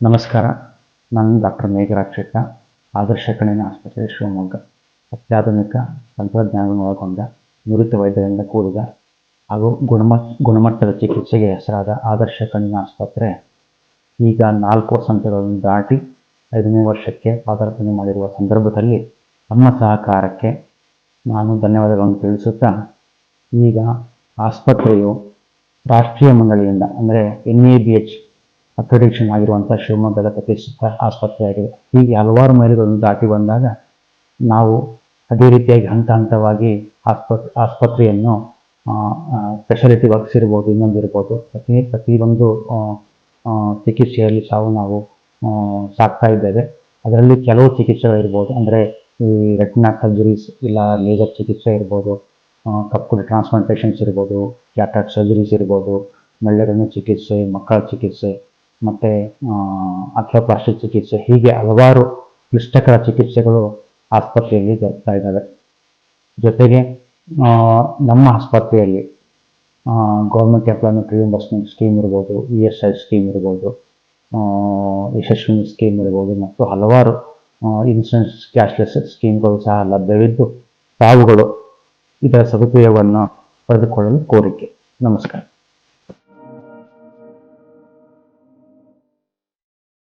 ನಮಸ್ಕಾರ. ನಾನು ಡಾಕ್ಟರ್ ಮೇಘರಾಜ್ ಶೆಟ್ಟ, ಆದರ್ಶ ಕಣ್ಣಿನ ಆಸ್ಪತ್ರೆ ಶಿವಮೊಗ್ಗ. ಅತ್ಯಾಧುನಿಕ ತಂತ್ರಜ್ಞಾನವನ್ನು ಒಳಗೊಂಡ ನುರಿತ ವೈದ್ಯರಿಂದ ಕೂಡಿದ ಹಾಗೂ ಗುಣಮಟ್ಟದ ಚಿಕಿತ್ಸೆಗೆ ಹೆಸರಾದ ಆದರ್ಶ ಕಣ್ಣಿನ ಆಸ್ಪತ್ರೆ ಈಗ 4 ವಸಂತಗಳನ್ನು ದಾಟಿ 5ನೇ ವರ್ಷಕ್ಕೆ ಪಾದಾರ್ಪಣೆ ಮಾಡಿರುವ ಸಂದರ್ಭದಲ್ಲಿ ತಮ್ಮ ಸಹಕಾರಕ್ಕೆ ನಾನು ಧನ್ಯವಾದಗಳನ್ನು ತಿಳಿಸುತ್ತಾ, ಈಗ ಆಸ್ಪತ್ರೆಯು ರಾಷ್ಟ್ರೀಯ ಮಂಡಳಿಯಿಂದ ಅಂದರೆ NABH ಅಕ್ರೆಡಿಟೇಷನ್ ಆಗಿರುವಂಥ ಶಿವಮೊಗ್ಗದ ಪ್ರತಿಷ್ಠಿತ ಆಸ್ಪತ್ರೆಯಾಗಿದೆ. ಹೀಗೆ ಹಲವಾರು ಮೈಲಿಗಳನ್ನು ದಾಟಿ ಬಂದಾಗ ನಾವು ಅದೇ ರೀತಿಯಾಗಿ ಹಂತ ಹಂತವಾಗಿ ಆಸ್ಪತ್ರೆಯನ್ನು ಸ್ಪೆಷಾಲಿಟಿ ವರ್ಕ್ಸ್ ಇರ್ಬೋದು, ಇನ್ನೊಂದು ಇರ್ಬೋದು, ಪ್ರತಿಯೊಂದು ಚಿಕಿತ್ಸೆಯಲ್ಲಿ ನಾವು ಸಾಕ್ತಾ ಇದ್ದೇವೆ. ಅದರಲ್ಲಿ ಕೆಲವು ಚಿಕಿತ್ಸೆಗಳಿರ್ಬೋದು, ಅಂದರೆ ಈ ರೆಟಿನಾ ಸರ್ಜರೀಸ್ ಇಲ್ಲ ಲೇಸರ್ ಚಿಕಿತ್ಸೆ ಇರ್ಬೋದು, ಕಪ್ಪು ಟ್ರಾನ್ಸ್ಪ್ಲಾಂಟೇಷನ್ಸ್ ಇರ್ಬೋದು, ಕ್ಯಾಟ್ರಾಕ್ಟ್ ಸರ್ಜರೀಸ್ ಇರ್ಬೋದು, ಮೆಲ್ಲರನ್ನು ಚಿಕಿತ್ಸೆ, ಮಕ್ಕಳ ಚಿಕಿತ್ಸೆ ಮತ್ತು ಆರ್ಥೋಪ್ಲಾಸ್ಟಿಕ್ ಚಿಕಿತ್ಸೆ, ಹೀಗೆ ಹಲವಾರು ಕ್ಲಿಷ್ಟಕರ ಚಿಕಿತ್ಸೆಗಳು ಆಸ್ಪತ್ರೆಯಲ್ಲಿ ದೊರಕ್ತಾ ಇದ್ದಾವೆ. ಜೊತೆಗೆ ನಮ್ಮ ಆಸ್ಪತ್ರೆಯಲ್ಲಿ ಗೌರ್ಮೆಂಟ್ ಎಂಪ್ಲಾಯ್ಮೆಂಟ್ ರಿಇಂಬರ್ಸ್ಮೆಂಟ್ ಸ್ಕೀಮ್ ಇರ್ಬೋದು, ESI ಸ್ಕೀಮ್ ಇರ್ಬೋದು, ಯಶಸ್ವಿನಿ ಸ್ಕೀಮ್ ಇರ್ಬೋದು, ಮತ್ತು ಹಲವಾರು ಇನ್ಶೂರೆನ್ಸ್ ಕ್ಯಾಶ್ಲೆಸ್ ಸ್ಕೀಮ್ಗಳು ಸಹ ಲಭ್ಯವಿದ್ದು ತಾವುಗಳು ಇದರ ಸದುಪಯೋಗವನ್ನು ಪಡೆದುಕೊಳ್ಳಲು ಕೋರಿಕೆ. ನಮಸ್ಕಾರ.